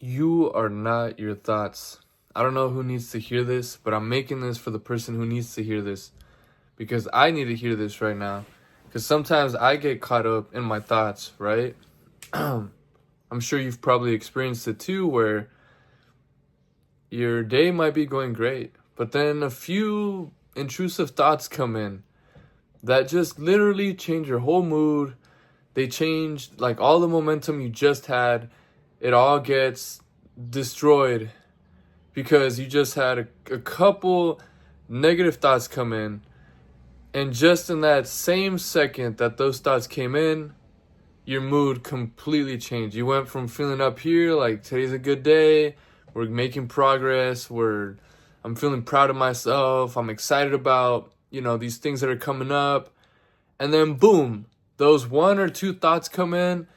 You are not your thoughts. I don't know who needs to hear this, but I'm making this for the person who needs to hear this because I need to hear this right now. Because sometimes I get caught up in my thoughts, right? I'm sure you've probably experienced it too, where your day might be going great, but then a few intrusive thoughts come in that just literally change your whole mood. They change like all the momentum you just had. It all gets destroyed because you just had a couple negative thoughts come in. And just in that same second that those thoughts came in, your mood completely changed. You went from feeling up here, like today's a good day, we're making progress, I'm feeling proud of myself, I'm excited about, these things that are coming up. And then boom, those one or two thoughts come in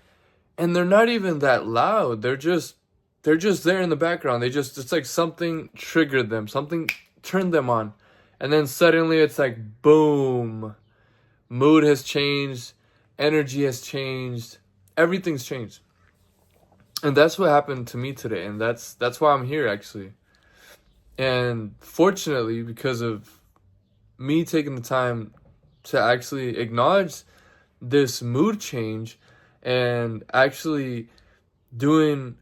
and they're not even that loud. They're just there in the background. It's like something triggered them, something turned them on. And then suddenly it's like boom. Mood has changed, energy has changed, everything's changed. And that's what happened to me today, and that's why I'm here actually. And fortunately, because of me taking the time to actually acknowledge this mood change and actually doing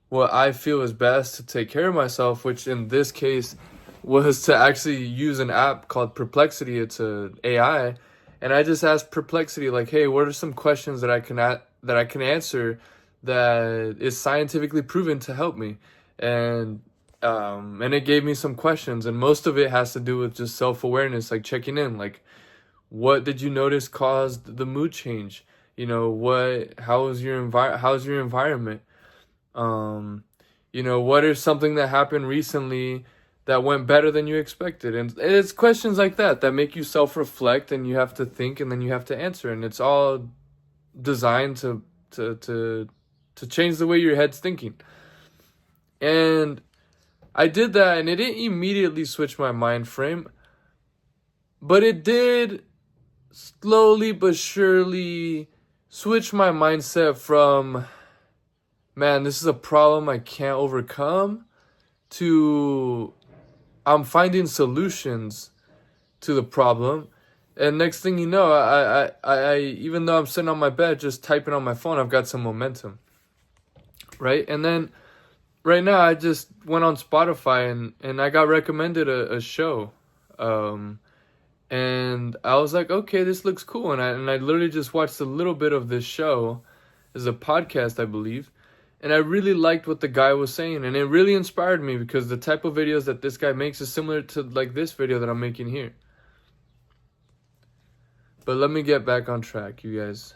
what I feel is best to take care of myself, which in this case was to actually use an app called Perplexity. It's a AI, and I just asked Perplexity like, "Hey, what are some questions that I can answer that is scientifically proven to help me?" And it gave me some questions, and most of it has to do with just self-awareness, like checking in, like what did you notice caused the mood change? How's your environment? What is something that happened recently that went better than you expected? And it's questions like that make you self-reflect, and you have to think, and then you have to answer, and it's all designed to change the way your head's thinking. And I did that, and it didn't immediately switch my mind frame, but it did slowly but surely switch my mindset from, man, this is a problem I can't overcome, to I'm finding solutions to the problem. And next thing you know, I even though I'm sitting on my bed just typing on my phone, I've got some momentum, right? And then right now I just went on Spotify and I got recommended a show. And I was like, okay, this looks cool. And I literally just watched a little bit of this show. It's a podcast, I believe. And I really liked what the guy was saying. And it really inspired me because the type of videos that this guy makes is similar to like this video that I'm making here. But let me get back on track, you guys.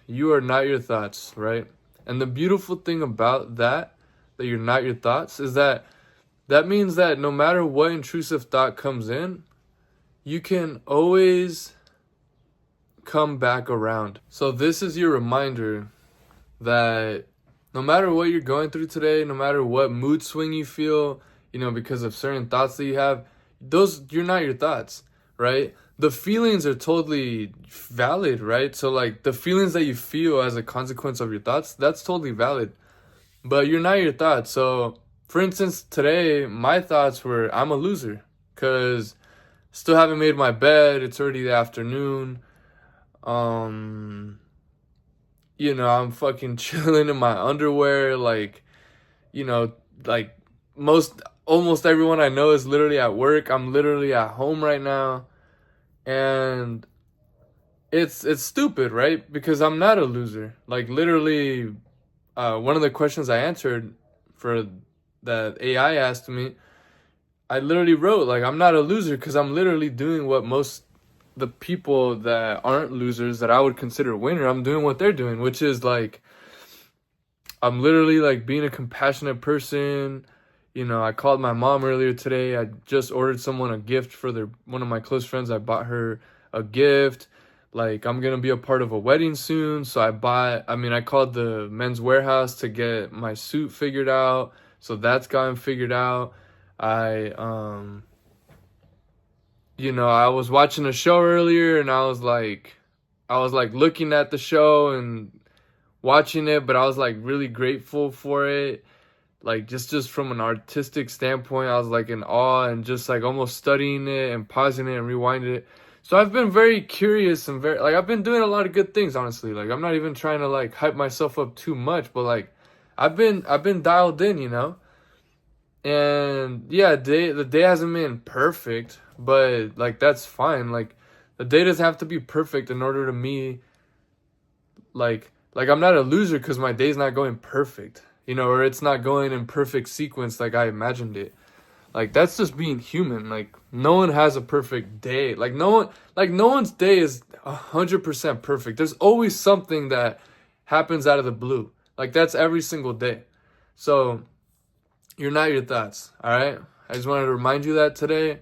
You are not your thoughts, right? And the beautiful thing about that you're not your thoughts, is that means that no matter what intrusive thought comes in, you can always come back around. So this is your reminder that no matter what you're going through today, no matter what mood swing you feel, because of certain thoughts that you have, you're not your thoughts, right? The feelings are totally valid, right? So like the feelings that you feel as a consequence of your thoughts, that's totally valid. But you're not your thoughts. So for instance, today, my thoughts were, I'm a loser because still haven't made my bed. It's already the afternoon. I'm fucking chilling in my underwear. Like almost everyone I know is literally at work. I'm literally at home right now. And it's stupid, right? Because I'm not a loser. Like literally, one of the questions I answered for that AI asked me, I literally wrote, like, I'm not a loser because I'm literally doing what most the people that aren't losers that I would consider winner, I'm doing what they're doing, which is like, I'm literally like being a compassionate person. I called my mom earlier today. I just ordered someone a gift for one of my close friends. I bought her a gift. Like, I'm going to be a part of a wedding soon. So I called the Men's Warehouse to get my suit figured out. So that's gotten figured out. I was watching a show earlier and I was like looking at the show and watching it, but I was like really grateful for it. Like just from an artistic standpoint, I was like in awe and just like almost studying it and pausing it and rewinding it. So I've been very curious and very like I've been doing a lot of good things, honestly. Like I'm not even trying to like hype myself up too much, but like I've been dialed in, you know? And yeah, the day hasn't been perfect, but like that's fine. Like the day doesn't have to be perfect in order to me like I'm not a loser because my day's not going perfect, you know, or it's not going in perfect sequence like I imagined it. Like that's just being human. Like no one has a perfect day. No one's day is 100% perfect. There's always something that happens out of the blue. Like that's every single day. So you're not your thoughts, all right? I just wanted to remind you that today.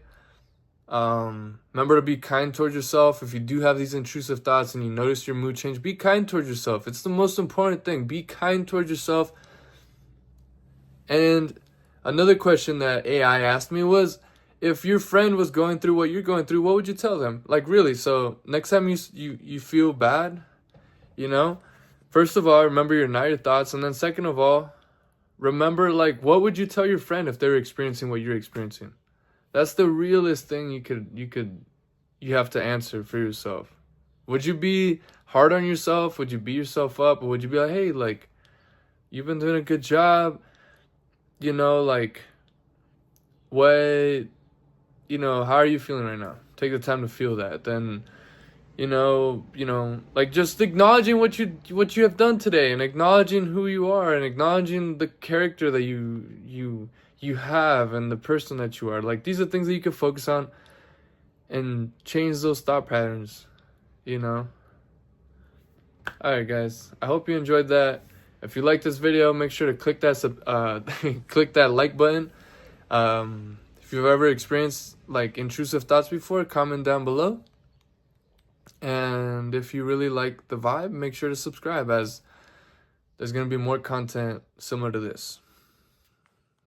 Remember to be kind towards yourself. If you do have these intrusive thoughts and you notice your mood change, be kind towards yourself. It's the most important thing. Be kind towards yourself. And another question that AI asked me was, if your friend was going through what you're going through, what would you tell them? Like really. So next time you feel bad, you know, first of all, remember you're not your thoughts, and then second of all, remember like what would you tell your friend if they're experiencing what you're experiencing? That's the realest thing you have to answer for yourself. Would you be hard on yourself? Would you beat yourself up? Or would you be like, hey, like, you've been doing a good job, you know, like, what, you know, how are you feeling right now? Take the time to feel that. Then, you know, like just acknowledging what you have done today, and acknowledging who you are, and acknowledging the character that you have and the person that you are. Like these are things that you can focus on and change those thought patterns, you know. All right, guys, I hope you enjoyed that. If you like this video, make sure to click that click that like button. If you've ever experienced like intrusive thoughts before, comment down below. And if you really like the vibe, make sure to subscribe, as there's going to be more content similar to this.